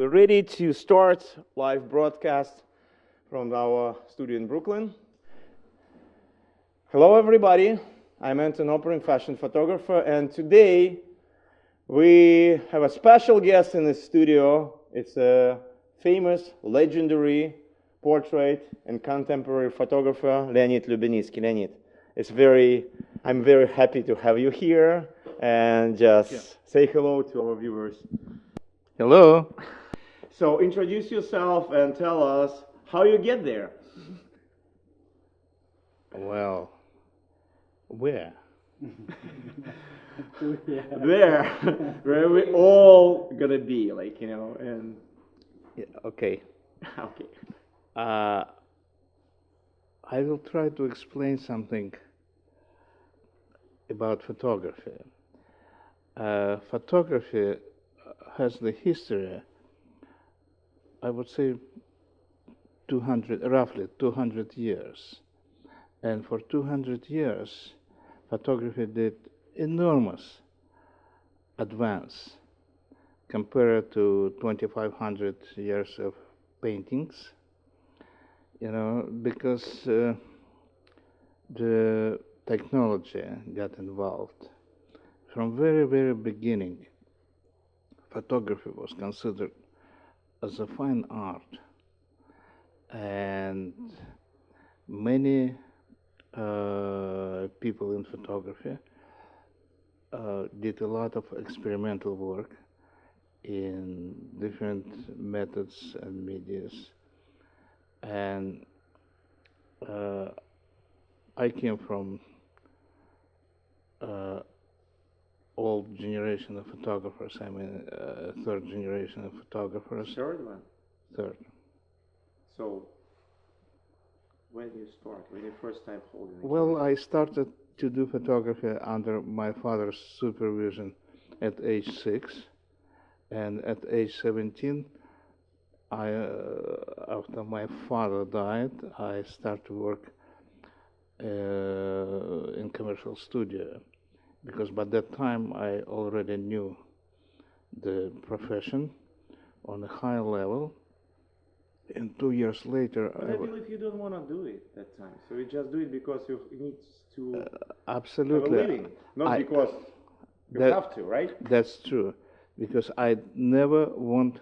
We're ready to start live broadcast from our studio in Brooklyn. Hello everybody, I'm Anton Oparin, fashion photographer, and today we have a special guest in the studio. It's a famous, legendary portrait and contemporary photographer, Leonid Lubianitsky. Leonid, I'm very happy to have you here, and just say hello to our viewers. Hello. So introduce yourself and tell us how you get there. Well, where? There, where we all gonna be, like, you know, and... Yeah, okay. Okay. I will try to explain something about photography. Photography has the history, I would say, roughly 200 years. And for 200 years, photography did enormous advance compared to 2,500 years of paintings, you know, because the technology got involved. From very, very beginning, photography was considered as a fine art, and many people in photography did a lot of experimental work in different methods and medias. And I came from old generation of photographers. I mean, third generation of photographers. Third one? Third. So, when did you start? When you first time holding the Well, camera? I started to do photography under my father's supervision at age 6. And at age 17, after my father died, I started to work in commercial studio, because by that time I already knew the profession on a high level. And 2 years later, But I believe you don't want to do it that time. So you just do it because you need to absolutely have a living, not because you have to, right? That's true, because I never want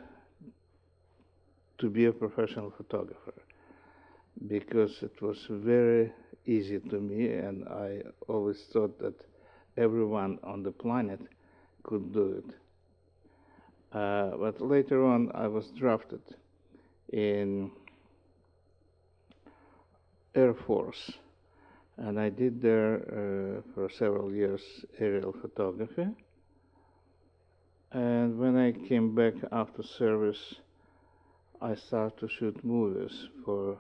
to be a professional photographer, because it was very easy to me, and I always thought that everyone on the planet could do it. But later on, I was drafted in Air Force, and I did there for several years aerial photography. And when I came back after service, I started to shoot movies for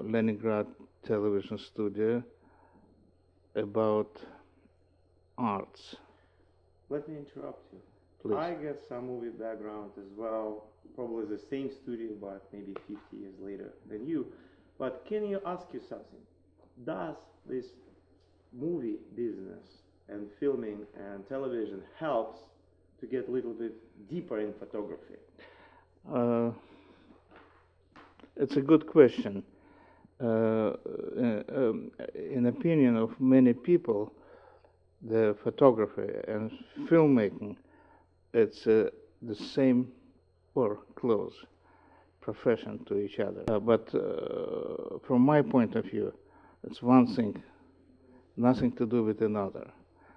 Leningrad television studio about arts. Let me interrupt you. Please. I get some movie background as well, probably the same studio, but maybe 50 years later than you. But can you ask you something? Does this movie business and filming and television helps to get a little bit deeper in photography? It's a good question. In opinion of many people, the photography and filmmaking, it's the same or close profession to each other. But from my point of view, it's one thing, nothing to do with another.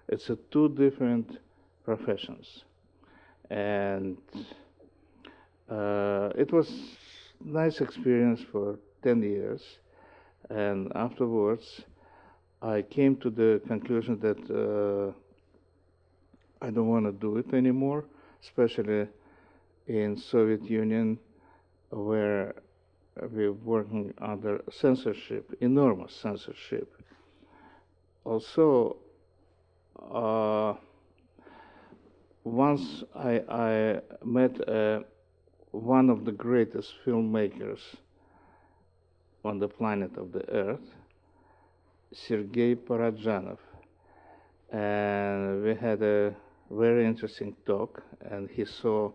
It's two different professions. And it was nice experience for 10 years. And afterwards, I came to the conclusion that I don't want to do it anymore, especially in Soviet Union, where we're working under censorship, enormous censorship. Also, once I met one of the greatest filmmakers on the planet of the Earth, Sergei Parajanov, and we had a very interesting talk, and he saw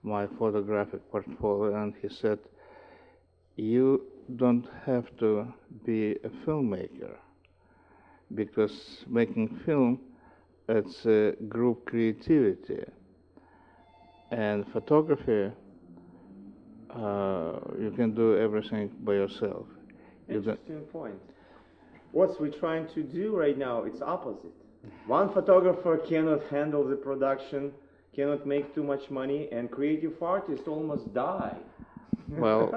my photographic portfolio, and he said, "You don't have to be a filmmaker, because making film, it's a group creativity, and photography, you can do everything by yourself." Interesting point. What we're trying to do right now, it's opposite. One photographer cannot handle the production, cannot make too much money, and creative artists almost die. Well,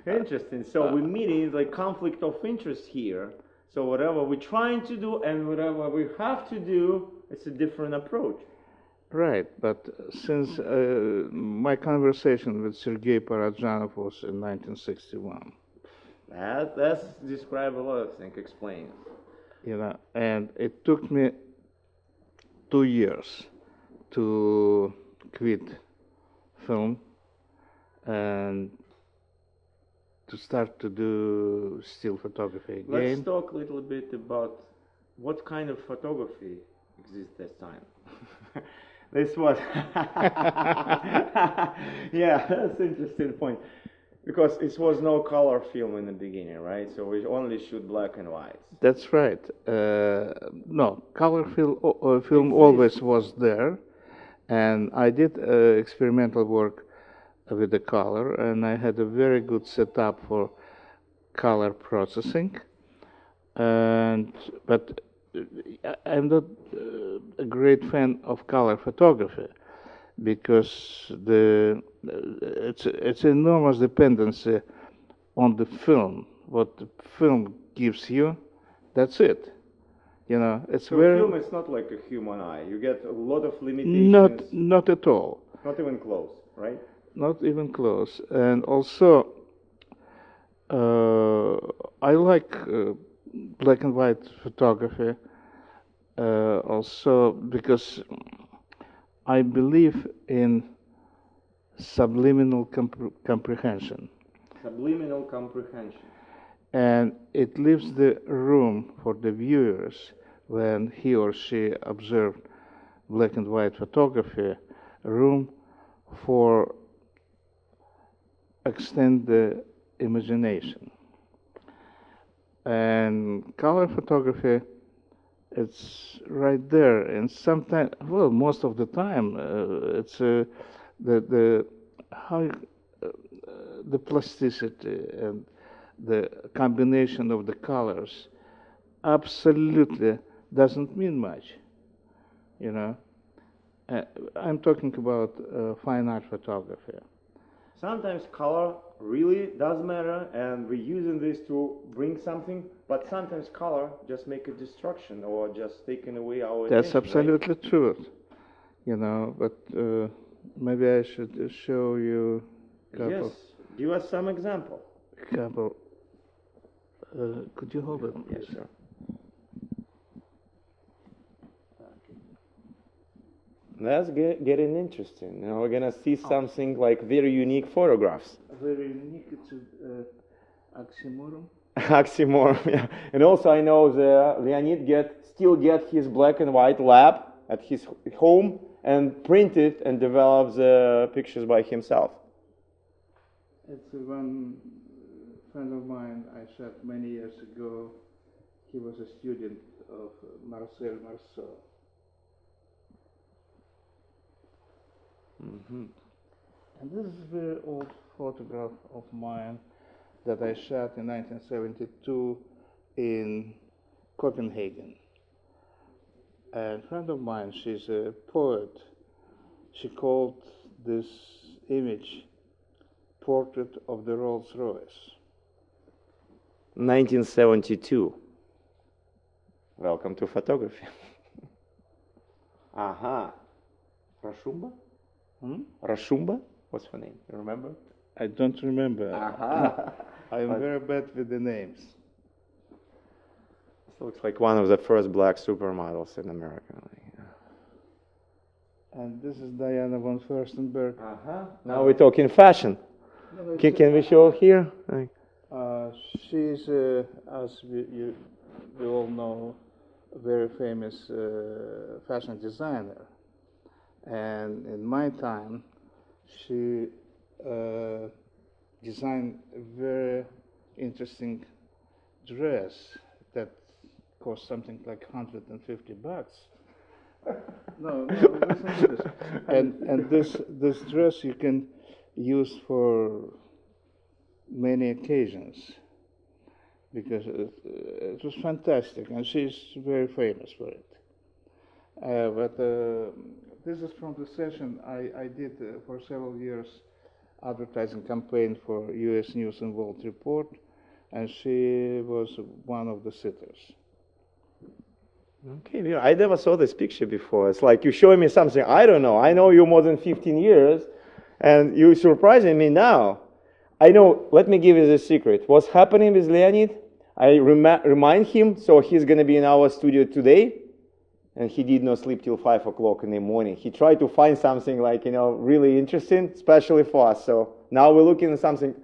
interesting. So we're meeting like conflict of interest here. So whatever we're trying to do and whatever we have to do, it's a different approach. right, but since my conversation with Sergei Parajanov was in 1961, That's describe a lot of things. Explain. you know, and it took me 2 years to quit film and to start to do still photography again. Let's talk a little bit about what kind of photography exists this time. This was yeah, that's an interesting point. Because it was no color film in the beginning, right? So we only shoot black and white. That's right. No, color film always was there, and I did experimental work with the color, and I had a very good setup for color processing. But I'm not a great fan of color photography, because it's enormous dependency on the film. What the film gives you, that's it. You know, it's so very film is not like a human eye. You get a lot of limitations. not at all. Not even close, right? Not even close. And also, I like black and white photography. Also because I believe in subliminal comprehension. Subliminal comprehension. And it leaves the room for the viewers when he or she observed black and white photography, room for extend the imagination. And color photography, it's right there, and sometimes, well, most of the time, it's the plasticity and the combination of the colors absolutely doesn't mean much, you know. I'm talking about fine art photography. Sometimes color really does matter, and we're using this to bring something, but sometimes color just make a destruction or just taking away our That's attention, absolutely right? true, you know, but maybe I should show you a couple. Yes, give us some example. Could you hold it? Yes, sir. That's getting interesting. Now we're gonna see something like very unique photographs. Very unique. It's oxymoron. Oxymoron, yeah. And also I know the Leonid still get his black and white lab at his home and print it and develops the pictures by himself. It's one friend of mine I shot many years ago. He was a student of Marcel Marceau. Mm-hmm. And this is a very old photograph of mine that I shot in 1972 in Copenhagen. And a friend of mine, she's a poet, she called this image Portrait of the Rolls Royce. 1972. Welcome to photography. Aha. Rashumba? Rashumba? What's her name? You remember? I don't remember. Aha. I'm very bad with the names. This looks like one of the first black supermodels in America. And this is Diana von Furstenberg. Now we're talking fashion. Can we show here? She's, as we all know, a very famous fashion designer. And in my time, she designed a very interesting dress that cost something like $150. No, listen to this. And this dress you can use for many occasions because it was fantastic, and she's very famous for it. But this is from the session I did for several years advertising campaign for U.S. News and World Report, and she was one of the sitters. Okay, I never saw this picture before. It's like you're showing me something I don't know. I know you more than 15 years, and you're surprising me now. I know, let me give you the secret. What's happening with Leonid, I remind him, so he's going to be in our studio today, and he did not sleep till 5 o'clock in the morning. He tried to find something like, really interesting, especially for us. So now we're looking at something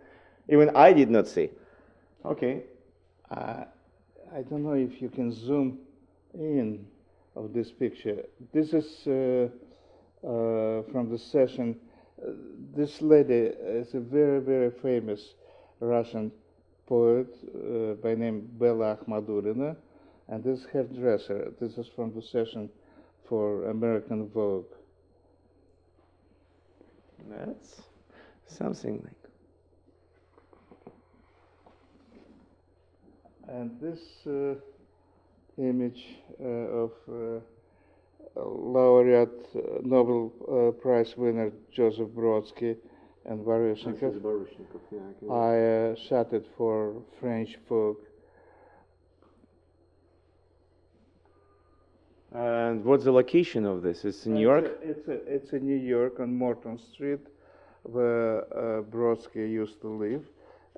even I did not see. Okay. I don't know if you can zoom in of this picture. This is from the session. This lady is a very, very famous Russian poet by name Bella Akhmadulina, and this hairdresser. This is from the session for American Vogue. That's something like. And this image of laureate Nobel Prize winner Joseph Brodsky and Baryshnikov. I shot it for French Vogue. And what's the location of this? It's in New York? It's in New York on Morton Street, where Brodsky used to live,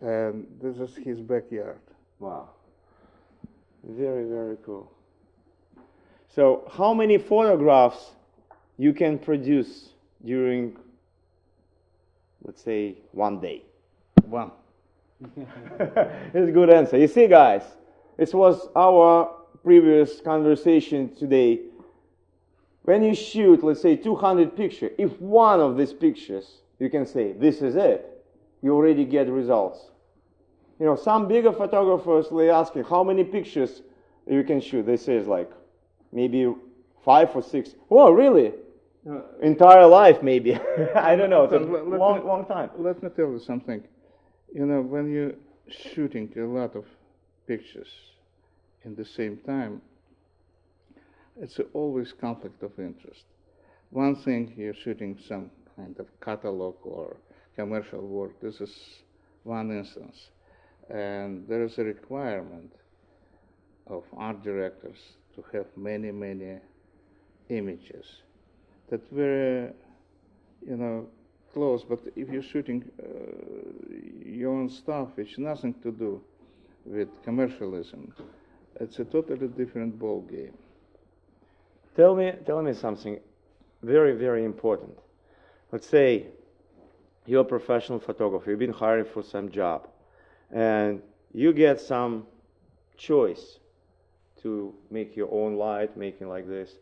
and this is his backyard. Wow. Very, very cool. So how many photographs you can produce during, let's say, one day? One. It's a good answer. You see, guys, this was our previous conversation today. When you shoot, let's say, 200 pictures, if one of these pictures, you can say, this is it, you already get results. Some bigger photographers, they ask you, how many pictures you can shoot? They say, like, maybe 5 or 6. Oh, really? Entire life, maybe. I don't know. It's a long time. Let me tell you something. When you're shooting a lot of pictures in the same time, it's always conflict of interest. One thing, you're shooting some kind of catalog or commercial work. This is one instance. And there is a requirement of art directors to have many, many images that very, close. But if you're shooting your own stuff, which nothing to do with commercialism, it's a totally different ball game. Tell me something very, very important. Let's say you're a professional photographer. You've been hired for some job, and you get some choice to make your own light, making like this.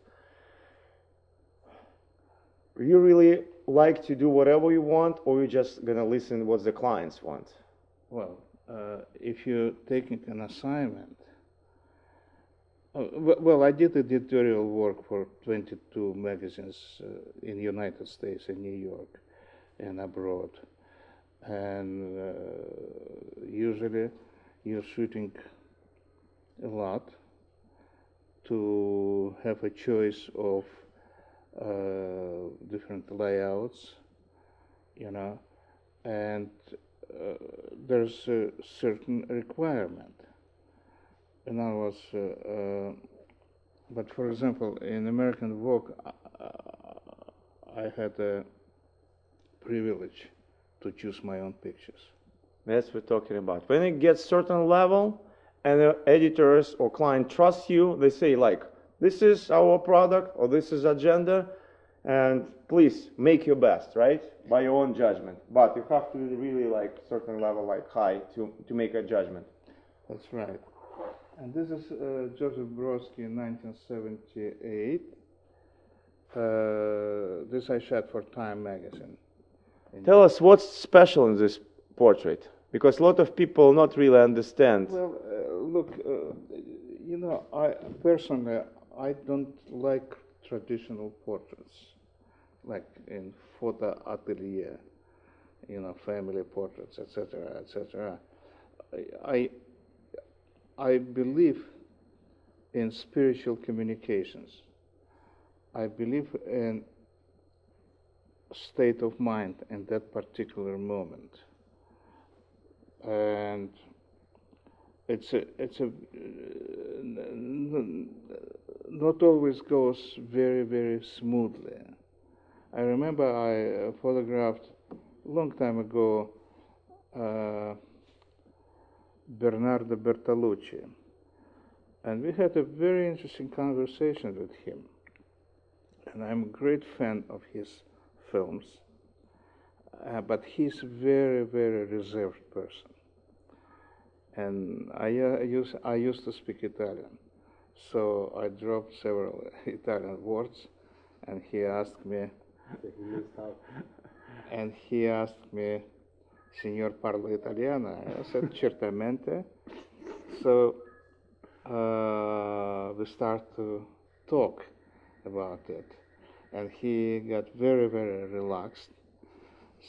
You really like to do whatever you want, or you're just gonna listen what the clients want? Well, if you're taking an assignment, well, I did editorial work for 22 magazines in the United States, in New York, and abroad. And usually you're shooting a lot to have a choice of different layouts, and there's a certain requirement. And I was, but for example, in American Vogue, I had a privilege to choose my own pictures. That's what we're talking about. When it gets certain level, and the editors or client trust you, they say like, this is our product or this is agenda, and please make your best, right? By your own judgment. But you have to really like certain level, like high, to make a judgment. That's right. And this is Joseph Brodsky in 1978. This I shot for Time magazine. Tell us what's special in this portrait, because a lot of people not really understand. Well, look, you know, I personally, I don't like traditional portraits, like in photo atelier, you know, family portraits, etc., etc. I believe in spiritual communications. I believe in state of mind in that particular moment, and it's not always goes very smoothly. I remember I photographed a long time ago Bernardo Bertolucci, and we had a very interesting conversation with him. And I'm a great fan of his films, but he's a very reserved person. And I used to speak Italian, so I dropped several Italian words, and he asked me, Signor parlo italiano? I said, certamente. So we start to talk about it, and he got very relaxed.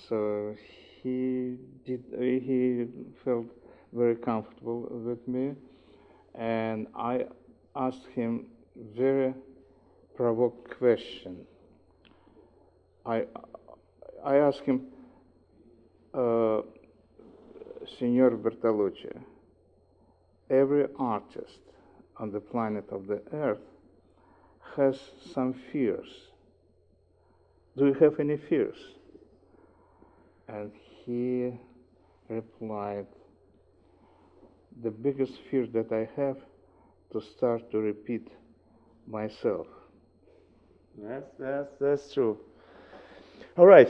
So he felt very comfortable with me, and I asked him very provocative question. I asked him, Signor Bertolucci, every artist on the planet of the Earth has some fears. Do you have any fears? And he replied, the biggest fear that I have to start to repeat myself. That's true. All right,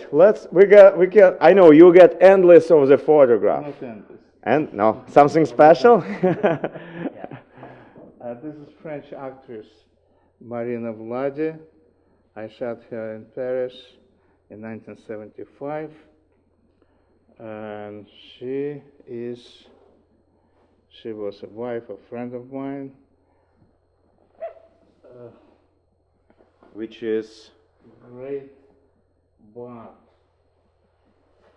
I know you get endless of the photograph. Not endless. And no, something special? Yeah. This is French actress Marina Vladi. I shot her in Paris in 1975, and she was a wife of a friend of mine. Which is? Great bard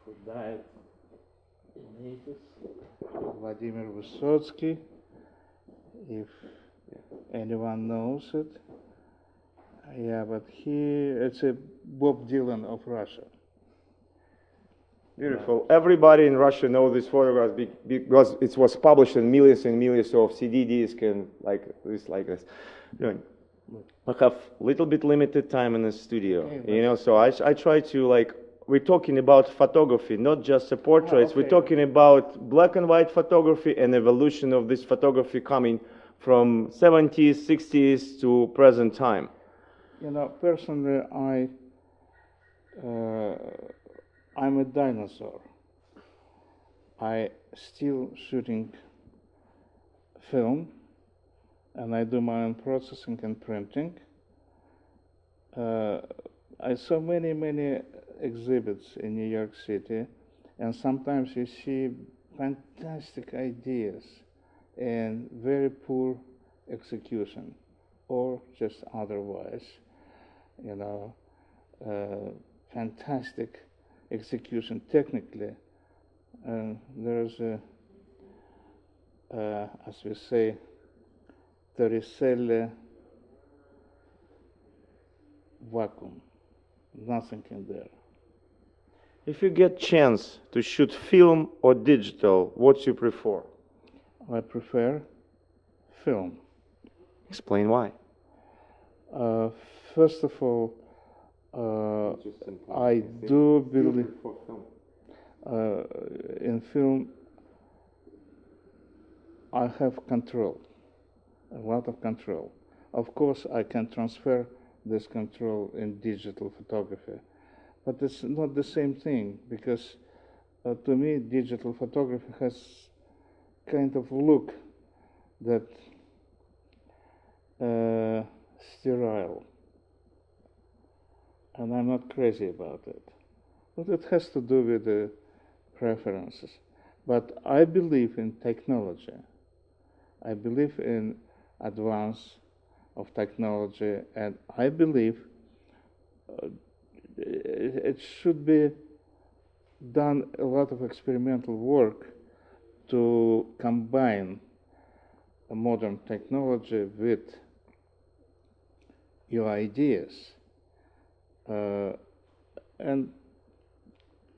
who died in 80s, Vladimir Vysotsky, if anyone knows it. Yeah, but it's a Bob Dylan of Russia. Beautiful. Everybody in Russia knows this photograph because it was published in millions and millions of CD discs and like this. I have a little bit limited time in the studio, so I try to we're talking about photography, not just the portraits. Okay. We're talking about black and white photography and evolution of this photography coming from 70s, 60s to present time. Personally, I'm a dinosaur. I still shooting film, and I do my own processing and printing. I saw many exhibits in New York City, and sometimes you see fantastic ideas and very poor execution, or just otherwise, fantastic execution technically. There's as we say, Torricelli vacuum, nothing in there. If you get chance to shoot film or digital, what you prefer? I prefer film. Explain why. First of all, I do believe in film I have control, a lot of control. Of course, I can transfer this control in digital photography, but it's not the same thing, because to me, digital photography has kind of look that sterile, and I'm not crazy about it. Well, it has to do with the preferences. But I believe in technology. I believe in advance of technology, and I believe it should be done a lot of experimental work to combine a modern technology with your ideas and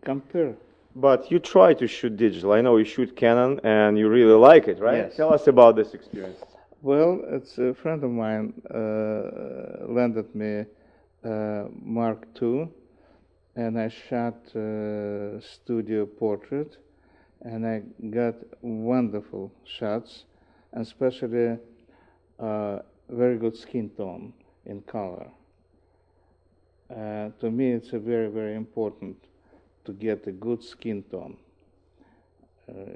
compare. But you try to shoot digital. I know you shoot Canon and you really like it, right? Yes. Tell us about this experience. Well, it's a friend of mine lended me Mark II, and I shot studio portrait, and I got wonderful shots, and especially very good skin tone in color. To me, it's a very, very important to get a good skin tone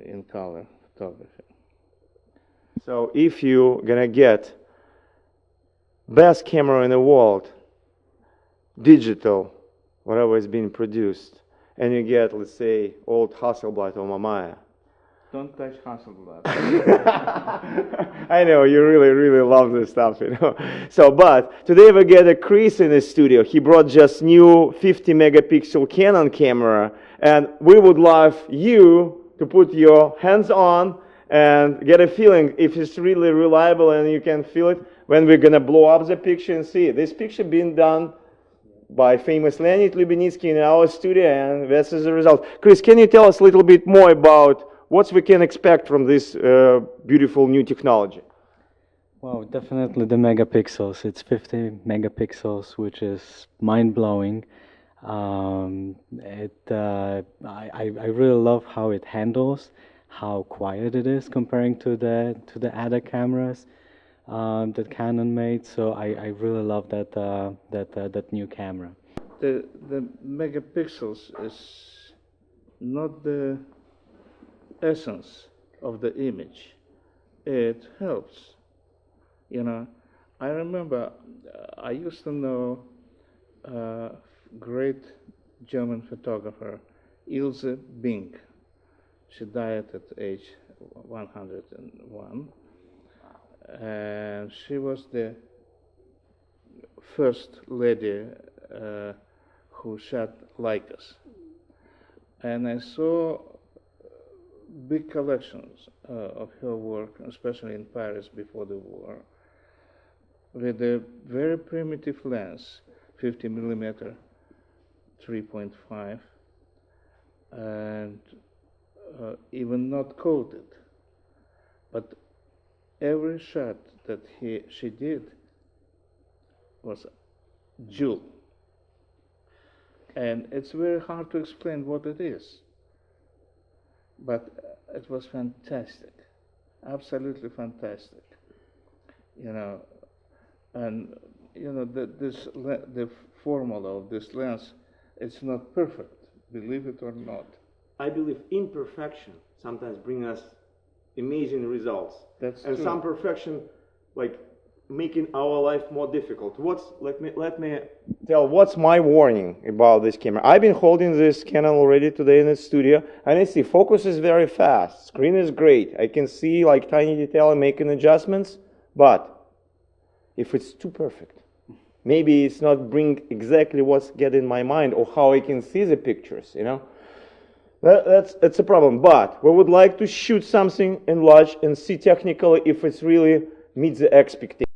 in color photography. So if you're gonna get best camera in the world, digital, whatever is being produced, and you get, let's say, old Hasselblad or Mamiya. Don't touch Hasselblad. I know, you really, really love this stuff, you know. So, but today we get a Chris in the studio. He brought just new 50 megapixel Canon camera, and we would love you to put your hands on and get a feeling if it's really reliable and you can feel it when we're gonna blow up the picture and see it. This picture being done by famous Leonid Lubianitsky in our studio, and this is the result. Chris, can you tell us a little bit more about what we can expect from this beautiful new technology? Well, definitely the megapixels. It's 50 megapixels, which is mind-blowing. I really love how it handles, how quiet it is comparing to the other cameras that Canon made. So I really love that new camera. The megapixels is not the essence of the image. It helps. You know, I remember I used to know a great German photographer, Ilse Bing. She died at age 101, and she was the first lady who shot Leicas. And I saw big collections of her work, especially in Paris before the war, with a very primitive lens, 50 millimeter, 3.5, and even not coated. But every shot that she did was jewel. And it's very hard to explain what it is. But it was fantastic, absolutely fantastic, you know. And you know, the formula of this lens, it's not perfect, believe it or not. I believe imperfection sometimes brings us amazing results. That's and true. some perfection, like making our life more difficult. Let me tell what's my warning about this camera. I've been holding this Canon already today in the studio, and I see focus is very fast. Screen is great. I can see like tiny detail and making adjustments, but if it's too perfect, maybe it's not bring exactly what's get in my mind or how I can see the pictures, you know. That's a problem. But we would like to shoot something in large and see technically if it's really meets the expectation.